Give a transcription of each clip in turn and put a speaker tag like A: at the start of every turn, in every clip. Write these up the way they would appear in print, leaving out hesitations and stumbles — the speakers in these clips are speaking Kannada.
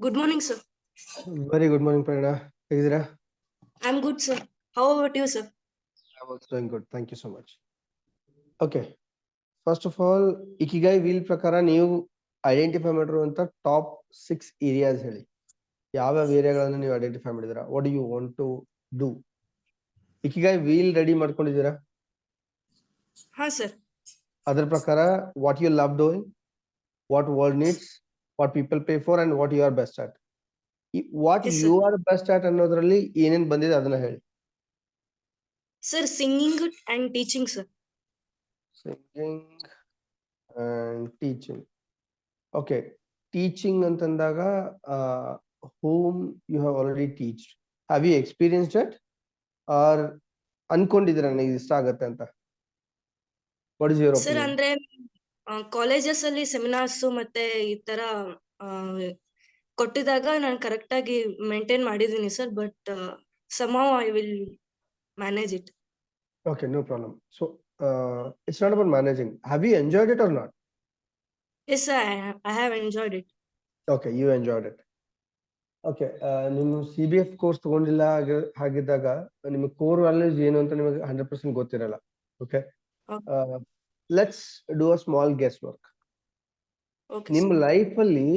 A: Good morning, sir.
B: Very good morning, Prerna. ಹೇಗಿದ್ದೀರಾ?
A: I'm good, sir. How about you, sir?
B: I'm also doing good. Thank you so much. Okay. First of all, ikigai wheel ಪ್ರಕಾರ ನೀವು ಐಡೆಂಟಿಫೈ ಮಾಡಿರುವಂತ ಟಾಪ್ 6 ಏರಿಯಾಸ್ ಹೇಳಿ. ಯಾವ್ಯಾವ ಏರಿಯಾಗಳನ್ನು ನೀವು ಐಡೆಂಟಿಫೈ ಮಾಡಿದ್ದೀರಾ? What do you want to do? Ikigai wheel ready ಮಾಡ್ಕೊಂಡಿದ್ದೀರಾ?
A: Ha, sir.
B: ಅದರ ಪ್ರಕಾರ what you love doing, what world needs, what people pay for and what you are best at. What
A: Yes,
B: you
A: sir.
B: Are best at ಅನ್ನೋದ್ರಲ್ಲಿ ಏನೇನ್ ಬಂದಿದೆ ಅದನ್ನ ಹೇಳಿ.
A: Sir, singing and teaching, sir.
B: Singing and teaching. Okay, teaching ಅಂತಂದಾಗ whom you have already teached. Have you experienced it or ಅನ್ಕೊಂಡಿದ್ದೀರಾ ನನಗೆ ಇಷ್ಟ ಆಗತ್ತೆ ಅಂತ? What is your
A: Sir,
B: opinion?
A: ಅಂದ್ರೆ ಕಾಲೇಜಸ್ ಅಲ್ಲಿ ಸೆಮಿನಾರ್ಸ್ ಮತ್ತೆ ಈ ತರ ಕೊಟ್ಟಿದಾಗ ನಾನು ಕರೆಕ್ಟ್ ಆಗಿ ಮೇಂಟೈನ್ ಮಾಡಿದೀನಿ sir, but somehow I will manage it.
B: Okay, no problem. So it's not about managing. Have you enjoyed it or not?
A: Yes, sir. I have enjoyed it.
B: Okay, you enjoyed it. Okay, ನೀವು CBF ಕೋರ್ಸ್ ತಗೊಂಡಿಲ್ಲ ಹಾಗಿದ್ದಾಗ ನಿಮ್ಮ ಕೋರ್ ವ್ಯಾಲ್ಯೂಸ್ ಏನು ಅಂತ ನಿಮಗೆ 100% ಗೊತ್ತಿರಲ್ಲ. Okay,
A: Okay.
B: let's do a small guesswork.
A: Okay,
B: ನಿಮ್ಮ
A: sir.
B: ಲೈಫ್ ಅಲ್ಲಿ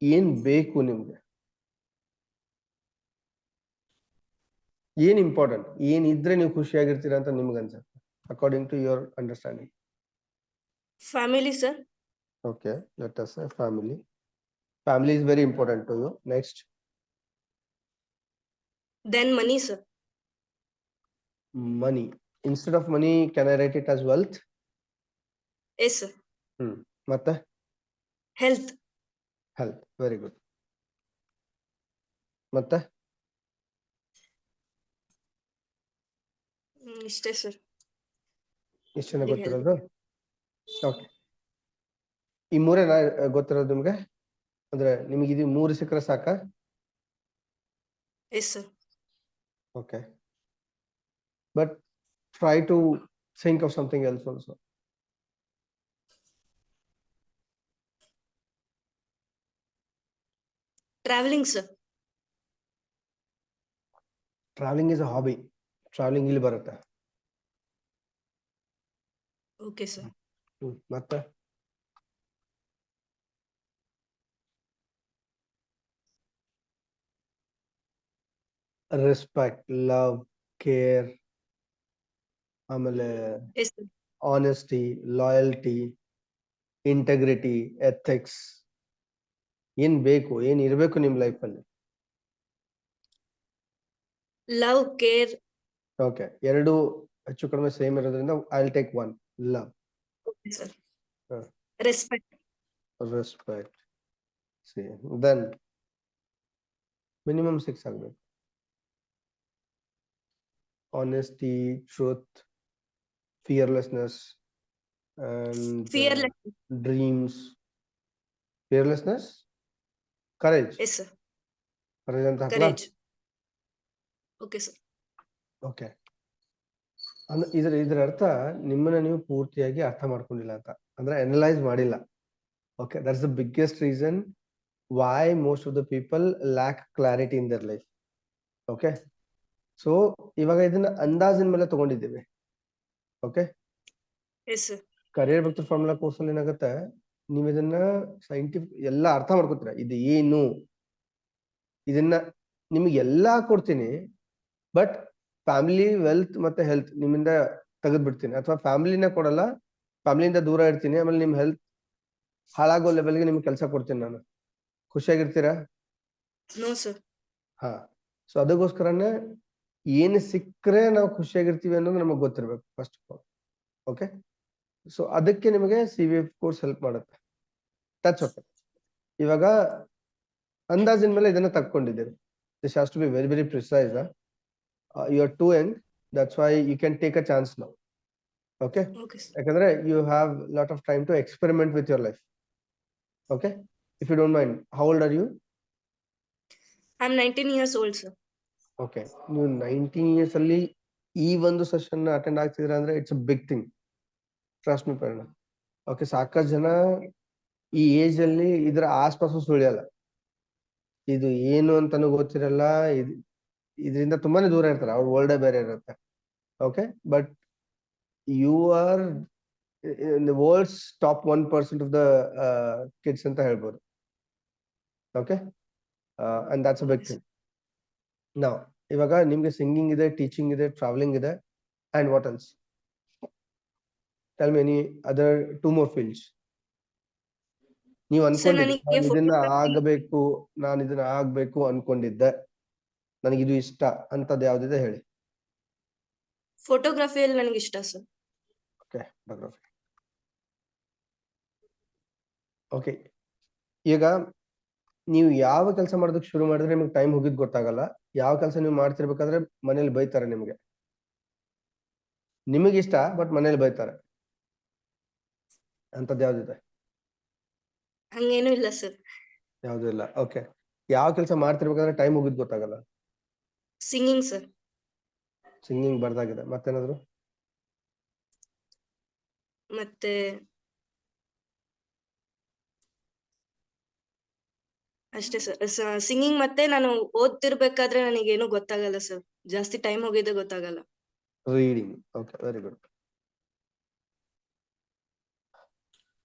B: ಏನ್ ಬೇಕು ನಿಮ್ಗೆ? ಏನ್ ಇಂಪಾರ್ಟೆಂಟ್, ಏನ್ ಇದ್ರೆ ನೀವು ಖುಷಿಯಾಗಿರ್ತೀರಾ ಅಂತ ನಿಮ್ಗೆ ಅನ್ಸುತ್ತೆ according to your understanding?
A: Family, sir.
B: Okay, let us say family. Family is very important to you. Next?
A: Then money, sir.
B: Money. Instead of money can I write it as wealth?
A: Yes, sir.
B: ಮತ್ತೆ?
A: Health.
B: ಹೆಲ್ತ್. Very good. ಮತ್ತೆ?
A: ಇಷ್ಟೇ ಸರ್.
B: ಇಷ್ಟೇನ ಗೊತ್ತಿರೋದು? ಓಕೆ, ಈ ಮೂರೇನ ಗೊತ್ತಿರೋದು ನಿಮ್ಗೆ? ಅಂದ್ರೆ ನಿಮ್ಗೆ ಇದು 3 ಸಿಕ್ಕರೆ ಸಾಕ?
A: S sir.
B: Okay, but try to think of something else also.
A: Traveling, sir.
B: Traveling is a hobby. Traveling ಇಲ್ಲಿ ಬರುತ್ತೆ.
A: Okay, sir.
B: ಮತ್ತೆ? Respect, love, care, ಆಮೇಲೆ
A: Yes, sir.
B: honesty, loyalty, integrity, ethics. ಏನ್ ಬೇಕು, ಏನ್ ಇರಬೇಕು ನಿಮ್ ಲೈಫ್ ಅಲ್ಲಿ?
A: Love, care.
B: ಓಕೆ, ಎರಡು ಹೆಚ್ಚು ಕಡಿಮೆ ಸೇಮ್ ಇರೋದ್ರಿಂದ I'll take one. Love.
A: Okay, sir.
B: Huh.
A: Respect.
B: Respect. See, then minimum 6 ಆಗಬೇಕು. Honesty, truth, fearlessness, and
A: Fearlessness.
B: dreams. Fearlessness, courage.
A: Yes, sir.
B: Courage ಅಂತ ಹಾಕ್ಲಾ?
A: Courage. Okay, sir.
B: ಓಕೆ, ಇದರ ಅರ್ಥ ನಿಮ್ಮನ್ನ ನೀವು ಪೂರ್ತಿಯಾಗಿ ಅರ್ಥ ಮಾಡ್ಕೊಂಡಿಲ್ಲ ಅಂತ, ಅಂದ್ರೆ ಅನಲೈಸ್ ಮಾಡಿಲ್ಲ. Okay, that's the biggest reason why most of the people lack clarity in their life. Okay, so ಇವಾಗ ಇದನ್ನ ಅಂದಾಜಿನ ಮೇಲೆ ತಗೊಂಡಿದ್ದೀವಿ. Okay,
A: Yes, sir.
B: Career Bhakta formula course ಅಲ್ಲಿ ಏನಾಗುತ್ತೆ, ನೀವು ಇದನ್ನ ಸೈಂಟಿಫಿಕ್ ಎಲ್ಲ ಅರ್ಥ ಮಾಡ್ಕೊತೀರ. ಇದು ಏನು, ಇದನ್ನ ನಿಮ್ಗೆ ಎಲ್ಲಾ ಕೊಡ್ತೀನಿ, ಬಟ್ ಫ್ಯಾಮಿಲಿ, ವೆಲ್ತ್ ಮತ್ತೆ ಹೆಲ್ತ್ ನಿಮ್ಮಿಂದ ತೆಗೆದು ಬಿಡ್ತೀನಿ, ಅಥವಾ ಫ್ಯಾಮಿಲಿನ ಕೊಡಲ್ಲ, ಫ್ಯಾಮಿಲಿಯಿಂದ ದೂರ ಇರ್ತೀನಿ, ಆಮೇಲೆ ನಿಮ್ ಹೆಲ್ತ್ ಹಾಳಾಗೋ ಲೆವೆಲ್ಗೆ ನಿಮ್ಗೆ ಕೆಲಸ ಕೊಡ್ತೀನಿ ನಾನು. ಖುಷಿಯಾಗಿರ್ತೀರಾ?
A: No, sir.
B: ಹಾ, ಸೊ ಅದಕ್ಕೋಸ್ಕರನೇ ಏನು ಸಿಕ್ಕರೆ ನಾವು ಖುಷಿಯಾಗಿರ್ತೀವಿ ಅನ್ನೋದು ನಮಗೆ ಗೊತ್ತಿರ್ಬೇಕು first of all. Okay, so ಅದಕ್ಕೆ ನಿಮಗೆ CVF ಕೋರ್ಸ್ ಹೆಲ್ಪ್ ಮಾಡುತ್ತೆ. ಟಚ್ ಓಕೆ, ಇವಾಗ ಅಂದಾಜಿನ ಮೇಲೆ ಇದನ್ನ ತಕ್ಕೊಂಡಿದ್ದೀವಿ. This has to be very very precise. You are too young, that's why you can take a chance now. Okay,
A: Okay, sir.
B: ಯಾಕಂದ್ರೆ you have lot of time to experiment with your life. Okay, if you don't mind, how old are you?
A: I'm 19 years old, sir.
B: Okay, ನೀವು 19 years ಅಲ್ಲಿ ಈ ಒಂದು ಸೆಷನ್ ಅಟೆಂಡ್ ಆಗ್ತಿದ್ರ ಅಂದ್ರೆ it's a big thing. Trust me Prerana. Okay, ಸಾಕಷ್ಟು ಜನ ಈ ಏಜ್ ಅಲ್ಲಿ ಇದ್ರ ಆಸ್ಪಾಸು ಸುಳಿಯಲ್ಲ. ಇದು ಏನು ಅಂತಾನು ಗೊತ್ತಿರಲ್ಲ, ಇದರಿಂದ ತುಂಬಾನೇ ದೂರ ಇರ್ತಾರೆ, ಅವ್ರ ವರ್ಲ್ಡೇ ಬೇರೆ ಇರುತ್ತೆ. Okay, but you are in the world's top 1% of the kids ಅಂತ ಹೇಳ್ಬೋದು. Okay, and that's a big thing. ನಾವು ಇವಾಗ ನಿಮ್ಗೆ ಸಿಂಗಿಂಗ್ ಇದೆ, ಟೀಚಿಂಗ್ ಇದೆ, ಟ್ರಾವೆಲಿಂಗ್ ಇದೆ, and what else? Tell me any other 2 more fields. ನೀವು ಅನ್ಕೊಂಡಿದ್ದೆ
A: ನನಗೆ
B: ನಾನು ಇದನ್ನ ಆಗ್ಬೇಕು ಅನ್ಕೊಂಡಿದ್ದೆ, ನನಗಿದು ಇಷ್ಟ ಅಂತದ್ ಯಾವ್ದಿದೆ ಹೇಳಿ.
A: ಫೋಟೋಗ್ರಫಿಯಲ್ಲಿ ನನಗೆ ಇಷ್ಟ ಸರ್.
B: Okay, photography. ಓಕೆ, ಈಗ ನೀವು ಯಾವ ಕೆಲಸ ಮಾಡೋದಕ್ಕೆ ಶುರು ಮಾಡಿದ್ರೆ ನಿಮ್ಗೆ ಟೈಮ್ ಹೋಗಿದ್ ಗೊತ್ತಾಗಲ್ಲ. ಯಾವ ಕೆಲಸ ನೀವು ಮಾಡ್ತಿರ್ಬೇಕಾದ್ರೆ ಮನೇಲಿ ಬೈತಾರೆ ನಿಮಗಿಷ್ಟ ಬಟ್ ಮನೇಲಿ ಬೈತಾರೆ, ಅಂತದ್ ಯಾವ್ದಿದೆ?
A: ಹಂಗೇನು ಇಲ್ಲ ಸರ್.
B: ಯಾವ್ದು ಇಲ್ಲ. ಓಕೆ, ಯಾವ ಕೆಲಸ ಮಾಡ್ತಿರ್ಬೇಕಾದ್ರೆ ಟೈಮ್ ಹೋಗಿದ್ ಗೊತ್ತಾಗಲ್ಲ?
A: Singing sir.
B: ಸಿಂಗಿಂಗ್ ಬರ್ದಾಗಿದೆ. ಮತ್ತೇನಾದ್ರು?
A: ಮತ್ತೆ ಅಷ್ಟೇ ಸರ್. ಸಿಂಗಿಂಗ್ ಮತ್ತೆ ನಾನು ಓದ್ತಿರ್ಬೇಕಾದ್ರೆ ನನಗೇನು ಗೊತ್ತಾಗಲ್ಲ ಸರ್, ಜಾಸ್ತಿ ಟೈಮ್ ಹೋಗಿದ್ದೆ ಗೊತ್ತಾಗಲ್ಲ.
B: Reading. Okay, very good.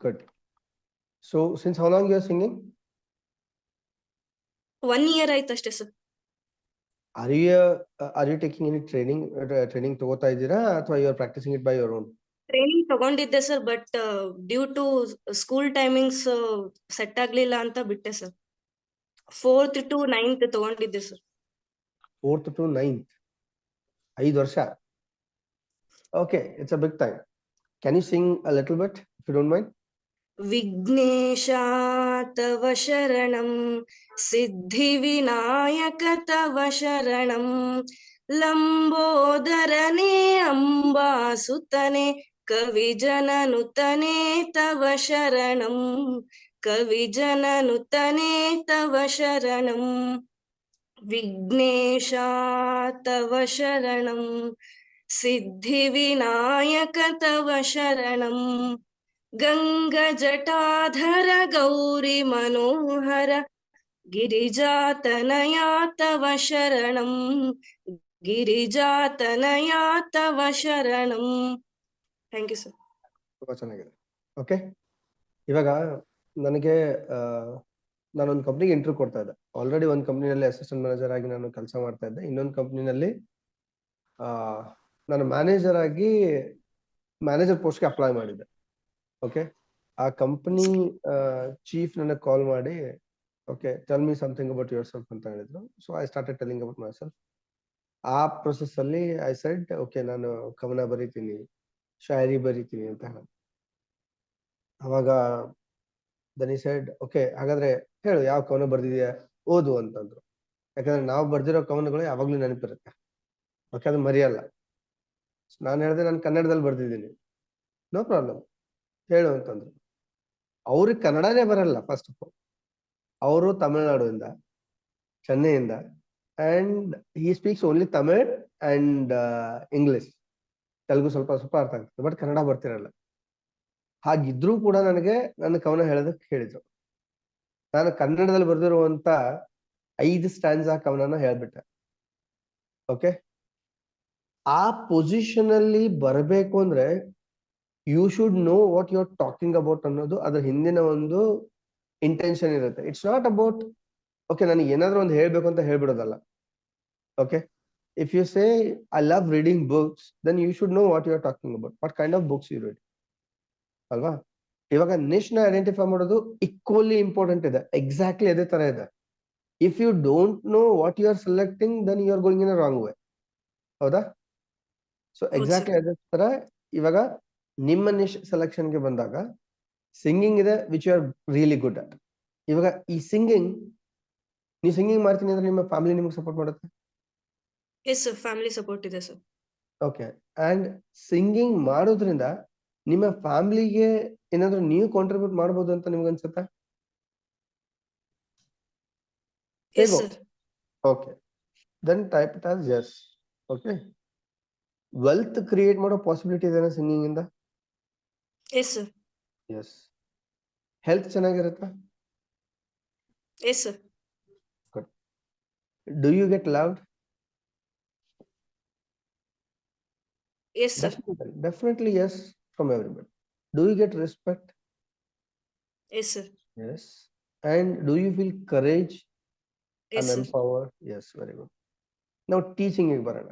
B: Good. So since how long you are singing?
A: 1 year ಆಯ್ತು ಅಷ್ಟೇ sir.
B: Are you taking any training ತಗೋತಾ ಇದ್ದೀರಾ ಅಥವಾ you are practising it by your own?
A: Training ತಗೊಂಡಿದ್ದೆ sir, but due to school timings set ಆಗ್ಲಿಲ್ಲ ಅಂತ ಬಿಟ್ಟೆ ಸರ್. 4th to 9th ತಗೊಂಡಿದ್ದೆ ಸರ್.
B: 4th to 9th, 5 ವರ್ಷ. Okay, it's a big time. Can you sing a little bit if you don't mind?
A: Vighnesha ತವ ಶರಣಂ, ಸಿದ್ಧಿವಿನಾಯಕ ತವ ಶರಣಂ, ಲಂಬೋದರನೇ ಅಂಬಾಸುತನೆ, ಕವಿಜನನುತನೆ ತವ ಶರಣಂ, ಕವಿಜನನುತನೆ ತವ ಶರಣಂ. ವಿಘ್ನೇಶ ತವ ಶರಣಂ, ಸಿದ್ಧಿವಿನಾಯಕ ತವ ಶರಣಂ, ಗಂಗಜಟಾಧರ ಗೌರಿ ಮನೋಹರ, ಗಿರಿಜಾತನಯಾ ತವ ಶರಣಂ, ಗಿರಿಜಾತನಯಾ ತವ ಶರಣಂ. Thank you sir.
B: ತುಂಬಾ ಚೆನ್ನಾಗಿದೆ. ಓಕೆ, ಇವಾಗ ನನಗೆ ನಾನೊಂದು ಕಂಪ್ನಿಗೆ ಇಂಟರ್ವ್ಯೂ ಕೊಡ್ತಾ ಇದ್ದೆ. ಆಲ್ರೆಡಿ ಒಂದು ಕಂಪ್ನಿನಲ್ಲಿ ಅಸಿಸ್ಟೆಂಟ್ ಮ್ಯಾನೇಜರ್ ಆಗಿ ನಾನು ಕೆಲಸ ಮಾಡ್ತಾ ಇದ್ದೆ. ಇನ್ನೊಂದು ಕಂಪ್ನಿನಲ್ಲಿ ನಾನು ಮ್ಯಾನೇಜರ್ ಆಗಿ ಮ್ಯಾನೇಜರ್ ಪೋಸ್ಟ್ಗೆ ಅಪ್ಲೈ ಮಾಡಿದ್ದೆ. ಓಕೆ, ಆ ಕಂಪನಿ ಚೀಫ್ ನನಗೆ ಕಾಲ್ ಮಾಡಿ, okay tell me something about your self ಅಂತ ಹೇಳಿದ್ರು. So I started telling about my self. ಆ ಪ್ರೊಸೆಸ್ ಅಲ್ಲಿ ಐ ಸೆಡ್ ಓಕೆ ನಾನು ಕವನ ಬರೀತೀನಿ, ಶಾಯರಿ ಬರೀತೀನಿ ಅಂತ ಹೇಳ. ಅವಾಗ ದೆನ್ ಹಿ ಸೆಡ್ ಓಕೆ ಹಾಗಾದ್ರೆ ಹೇಳು ಯಾವ ಕವನ ಬರ್ದಿದ್ಯಾ, ಓದು ಅಂತಂದ್ರು. ಯಾಕಂದ್ರೆ ನಾವು ಬರ್ದಿರೋ ಕವನಗಳು ಯಾವಾಗ್ಲೂ ನೆನಪಿರುತ್ತೆ, ಓಕೆ ಅದು ಮರೆಯಲ್ಲ. ನಾನು ಹೇಳಿದೆ ನಾನು ಕನ್ನಡದಲ್ಲಿ ಬರ್ದಿದ್ದೀನಿ. ನೋ ಪ್ರಾಬ್ಲಮ್, ಹೇಳು ಅಂತಂದ್ರು. ಅವ್ರಿಗೆ ಕನ್ನಡನೇ ಬರಲ್ಲ ಫಸ್ಟ್ ಆಫ್ ಆಲ್. ಅವರು ತಮಿಳ್ನಾಡಿಂದ, ಚೆನ್ನೈಯಿಂದ, and he speaks only Tamil and English. Telugu ಸ್ವಲ್ಪ ಸ್ವಲ್ಪ ಅರ್ಥ ಆಗ್ತದೆ, ಬಟ್ ಕನ್ನಡ ಬರ್ತಿರಲ್ಲ. ಹಾಗಿದ್ರೂ ಕೂಡ ನನಗೆ ನನ್ನ ಕವನ ಹೇಳೋದಕ್ಕೆ ಹೇಳಿದ್ರು. ನಾನು ಕನ್ನಡದಲ್ಲಿ ಬರೆದಿರುವಂತ 5 ಸ್ಟ್ಯಾನ್ಸಾ ಕವನನ ಹೇಳ್ಬಿಟ್ಟೆ. ಓಕೆ, ಆ ಪೊಸಿಷನ್ ಅಲ್ಲಿ ಬರಬೇಕು ಅಂದ್ರೆ you should know what you are talking about ಅನ್ನೋದು ಅದ್ರ ಹಿಂದಿನ ಒಂದು ಇಂಟೆನ್ಷನ್ ಇರುತ್ತೆ. ಇಟ್ಸ್ ನಾಟ್ ಅಬೌಟ್ ಓಕೆ ನನಗೆ ಏನಾದ್ರೂ ಒಂದು ಹೇಳ್ಬೇಕು ಅಂತ ಹೇಳ್ಬಿಡೋದಲ್ಲ. Okay, if you say I love reading books, then you should know what you are talking about, what kind of books you read ಅಲ್ವಾ. ಇವಾಗ ನಿಶ್ನ ಐಡೆಂಟಿಫೈ ಮಾಡೋದು ಈಕ್ವಲಿ ಇಂಪಾರ್ಟೆಂಟ್ ಇದೆ. ಎಕ್ಸಾಕ್ಟ್ಲಿ ಅದೇ ತರ ಇದೆ. If you don't know what you are selecting, then you are going in a wrong way. ಹೌದಾ? ಸೊ ಎಕ್ಸಾಕ್ಟ್ಲಿ ಅದೇ ತರ ಇವಾಗ ನಿಮ್ಮ ನಿಶ್ ಸೆಲೆಕ್ಷನ್ಗೆ ಬಂದಾಗ ಸಿಂಗಿಂಗ್ ಇದೆ which you are really good at. ಇವಾಗ ಈ ಸಿಂಗಿಂಗ್, ನೀವು ಸಿಂಗಿಂಗ್ ಮಾಡ್ತೀನಿ ಅಂದ್ರೆ ನಿಮ್ಮ ಫ್ಯಾಮಿಲಿ ನಿಮ್ಗೆ ಸಪೋರ್ಟ್ ಮಾಡುತ್ತೆ?
A: ಎಸ್ ಸರ್, ಫ್ಯಾಮಿಲಿ ಸಪೋರ್ಟ್ ಇದೆ ಸರ್.
B: ಓಕೆ, ಅಂಡ್ ಸಿಂಗಿಂಗ್ ಮಾಡೋದ್ರಿಂದ ನಿಮ್ಮ ಫ್ಯಾಮಿಲಿಗೆ ಏನಾದ್ರು ನೀವು ಕಾಂಟ್ರಿಬ್ಯೂಟ್ ಮಾಡ್ಬೋದು ಅಂತ ನಿಮ್ಗೆ ಅನ್ಸುತ್ತಾ?
A: Yes sir.
B: Okay, then type it as yes. Okay, wealth create ಮಾಡೋ ಪಾಸಿಬಿಲಿಟಿ ಇದೆನಾ ಸಿಂಗಿಂಗ್ ಇಂದ?
A: Yes sir.
B: ಎಸ್. ಹೆಲ್ತ್ ಚೆನ್ನಾಗಿರುತ್ತಾ?
A: Yes sir.
B: Do you get loved?
A: Yes, sir.
B: Definitely yes, from everybody. Do you get respect?
A: Yes, sir.
B: Yes. And do you feel courage
A: Yes,
B: and
A: sir.
B: empowered? Yes, very good. Now teaching ಗೆ ಬರೋಣ.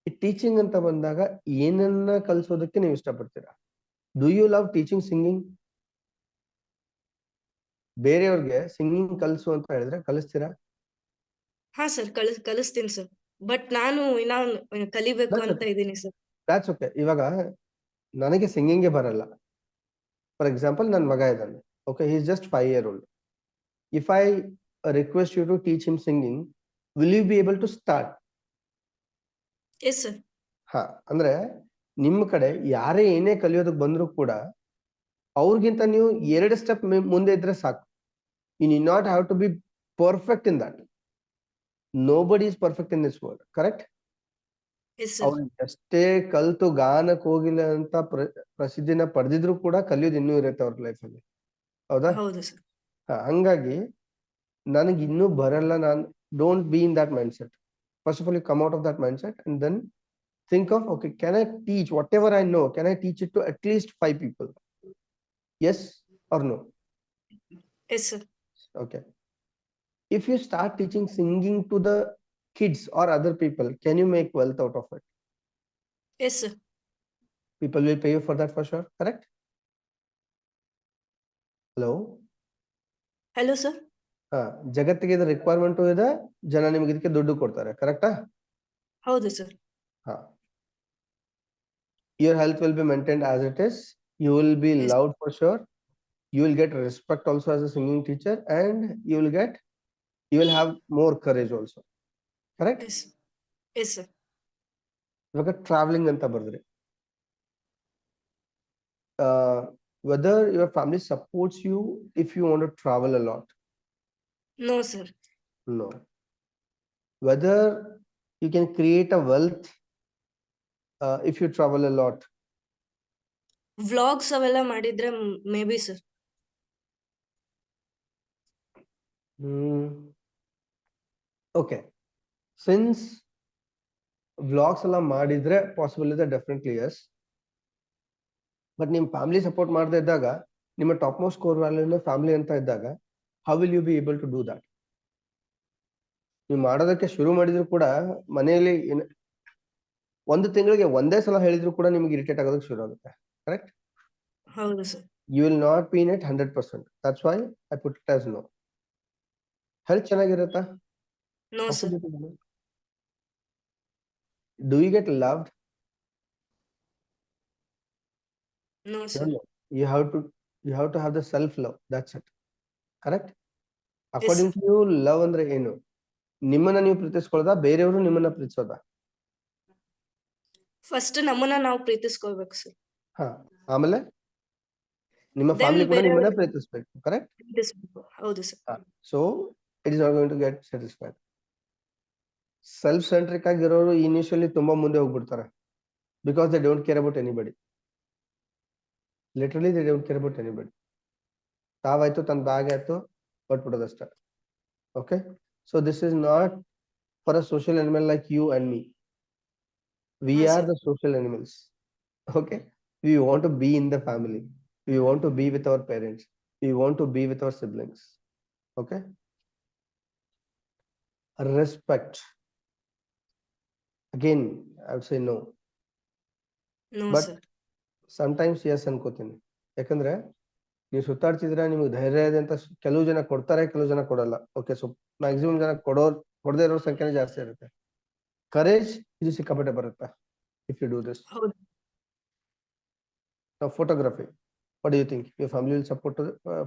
B: ಈ ಟೀಚಿಂಗ್ ಅಂತ ಬಂದಾಗ ಏನನ್ನ ಕಲಿಸೋದಕ್ಕೆ ನೀವು ಇಷ್ಟಪಡ್ತೀರಾ? Do you love teaching singing? ಬೇರೆಯವ್ರಿಗೆ ಸಿಂಗಿಂಗ್ ಕಲಿಸು ಅಂತ ಹೇಳಿದ್ರೆ ಕಲಿಸ್ತೀರಾ?
A: ಹಾ ಸರ್, ಕಲಿಸ್ತೀನಿ ಸರ್. ಬಟ್ ನಾನು ಇನ್ನ ಕಲಿಬೇಕು
B: That's
A: ಅಂತ
B: okay.
A: ಇದೀನಿ ಸರ್.
B: That's okay. ಇವಾಗ ನನಗೆ ಸಿಂಗಿಂಗೇ ಬರಲ್ಲ. ಫಾರ್ ಎಕ್ಸಾಂಪಲ್ ನನ್ನ ಮಗ ಇದ್ದಾನೆ. Okay, he is just 5 year old. If I request you to teach him singing, will you be able to start?
A: Yes sir.
B: ಹಾ, ಅಂದ್ರೆ ನಿಮ್ಮ ಕಡೆ ಯಾರೇ ಏನೇ ಕಲಿಯೋದಕ್ಕೆ ಬಂದ್ರು ಕೂಡ ಅವ್ರಿಗಿಂತ ನೀವು 2 ಸ್ಟೆಪ್ ಮುಂದೆ ಇದ್ರೆ ಸಾಕು. You need not have to be perfect in that. Nobody is perfect in this world, correct?
A: Yes sir.
B: ಅವ್ರು ಎಷ್ಟೇ ಕಲ್ತು ಗಾನಕ್ಕೆ ಹೋಗಿಲ್ಲ ಅಂತ ಪ್ರಸಿದ್ಧಿನ ಪಡೆದಿದ್ರು ಕೂಡ ಕಲಿಯೋದು ಇನ್ನೂ ಇರುತ್ತೆ ಅವ್ರ ಲೈಫಲ್ಲಿ, ಹೌದಾ?
A: ಹೌದು ಸರ್.
B: ಹಂಗಾಗಿ ನನಗೆ ಇನ್ನೂ ಬರಲ್ಲ, ನಾನು don't be in that mindset. First of all, you come out of that mindset and then think of, okay, can I teach whatever I know, can I teach it to at least 5 people? Yes or no?
A: Yes sir.
B: Okay. If you start teaching singing to the kids or other people, can you make wealth out of it?
A: Yes sir.
B: People will pay you for that for sure, correct? Hello?
A: Hello sir.
B: ಜಗತ್ತಿಗೆ ಇದು ರಿಕ್ವೈರ್ಮೆಂಟ್ ಇದೆ, ಜನ ನಿಮ್ಗೆ ಇದಕ್ಕೆ ದುಡ್ಡು ಕೊಡ್ತಾರೆ, ಕರೆಕ್ಟಾ?
A: ಹೌದು sir.
B: Your health will be maintained as it is. You will be
A: Yes.
B: loved for sure. You will get respect also as a singing teacher, and you will have more courage also, correct?
A: Yes. Yes sir.
B: ಇವಾಗ ಟ್ರಾವೆಲಿಂಗ್ ಅಂತ ಬರೆದ್ರಿ, whether your family supports you if you want to travel a lot?
A: No sir.
B: No. Whether you can create a wealth if you travel a lot?
A: Vlogs ಅವೆಲ್ಲ ಮಾಡಿದ್ರೆ maybe sir.
B: Okay, since vlogs ಎಲ್ಲ ಮಾಡಿದ್ರೆ ಪಾಸಿಬಲ್ ಇದೆ, ಡೆಫಿನೆಟ್ಲಿ ಎಸ್. ಬಟ್ ನಿಮ್ ಫ್ಯಾಮಿಲಿ ಸಪೋರ್ಟ್ ಮಾಡದೇ ಇದ್ದಾಗ, ನಿಮ್ಮ top most score value family ಅಂತ ಇದ್ದಾಗ, how will you be able to do that? ನೀವು ಮಾಡೋದಕ್ಕೆ ಶುರು ಮಾಡಿದ್ರು ಕೂಡ ಮನೆಯಲ್ಲಿ ಒಂದು ತಿಂಗಳಿಗೆ ಒಂದೇ ಸಲ ಹೇಳಿದ್ರು ಕೂಡ ನಿಮ್ಗೆ ಇರಿಟೇಟ್ ಆಗೋದಕ್ಕೆ ಶುರು ಆಗುತ್ತೆ, ಕರೆಕ್ಟ್?
A: ಹೌದು sir.
B: You will not be in it 100%. That's why I put it as no. Health ಚೆನ್ನಾಗಿರುತ್ತಾ?
A: No sir.
B: Do you get loved?
A: No sir.
B: No. You have to have the self love. That's it. Correct? According to you, love ಅಂದ್ರೆ ಏನು? ನಿಮ್ಮನ್ನ ನೀವು ಪ್ರೀತಿಸ್ಕೊಳ್ಳೋದಾ, ಬೇರೆಯವರು ನಿಮ್ಮನ್ನ ಪ್ರೀತಿಸೋದಾ?
A: ಫಸ್ಟ್ ನಮ್ಮನ್ನ ನಾವು ಪ್ರೀತಿಸ್ಕೊಳ್ಬೇಕು ಸರ್.
B: ಆಮೇಲೆ ನಿಮ್ಮ ಫ್ಯಾಮಿಲಿ ಕೂಡ ನಿಮ್ಮನ್ನ ಪ್ರೀತಿಸ್ಬೇಕು, ಕರೆಕ್ಟ್?
A: ಹೌದು sir.
B: So it is not going to get satisfied. Self centric ಆಗಿರೋರು ಇನಿಷಿಯಲಿ ತುಂಬಾ ಮುಂದೆ ಹೋಗ್ಬಿಡ್ತಾರೆ, because they don't care about anybody. Literally they don't care about anybody. ತಾವಾಯ್ತು, ತನ್ನ ಬ್ಯಾಗ್ ಆಯ್ತು, ಹೊಟ್ಬಿಡೋದಷ್ಟೇ. Okay, so this is not for a social animal like you and me. We are the social animals. Okay, we want to be in the family, we want to be with our parents, we want to be with our siblings. Okay, respect. Again, I would say no.
A: No
B: But
A: sir.
B: sometimes yes ಅನ್ಕೋತೀನಿ. ಯಾಕಂದ್ರೆ ನೀವು ಸುತ್ತಾಡ್ತಿದ್ರೆ ನಿಮ್ಗೆ ಧೈರ್ಯ ಇದೆ ಅಂತ ಕೆಲವು ಜನ ಕೊಡ್ತಾರೆ, ಕೆಲವು ಜನ ಕೊಡಲ್ಲ. ಓಕೆ, ಸೊ ಮ್ಯಾಕ್ಸಿಮಮ್ ಜನ ಕೊಡದೇ ಇರೋ ಸಂಖ್ಯೆನೇ ಜಾಸ್ತಿ ಇರುತ್ತೆ. ಕರೇಜ್ ಇದು ಸಿಕ್ಕಾಪಟ್ಟೆ ಬರುತ್ತೆ ಇಫ್ ಯು ಡೂ ದಿಸ್.
A: ಹೌದು.
B: Now photography, what do you think? Your family will support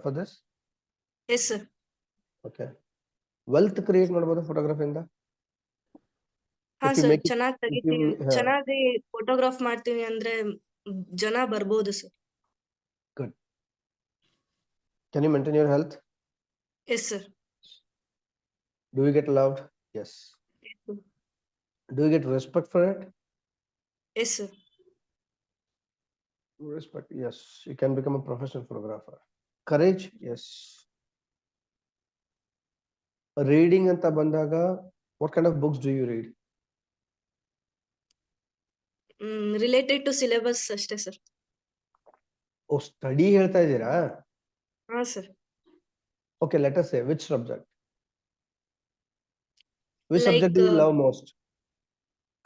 B: for this?
A: Yes sir.
B: Okay, wealth create ಮಾಡಬಹುದು ಫೋಟೋಗ್ರಫಿಯಿಂದ?
A: ಹಾ ಸರ್, ಚೆನ್ನಾಗಿ ತೆಗಿತೀನಿ, ಚೆನ್ನಾಗಿ ಫೋಟೋಗ್ರಾಫ್ ಮಾಡ್ತೀನಿ ಅಂದ್ರೆ ಜನ ಬರ್ಬೋದು sir.
B: Good. Can you maintain your health?
A: S sir.
B: Do you get loved? Yes. Do you get respect for it?
A: Yes sir.
B: Respect, yes. You can become a professional photographer. Courage, yes. Reading ಅಂತ ಬಂದಾಗ What kind of books do you read?
A: Related to syllabus ಅಷ್ಟೇ ಸರ್.
B: ಓ, ಸ್ಟಡಿ ಹೇಳ್ತಾ ಇದ್ದೀರಾ?
A: ಹಾ sir.
B: Okay, let us say which subject? Which subject do you love most?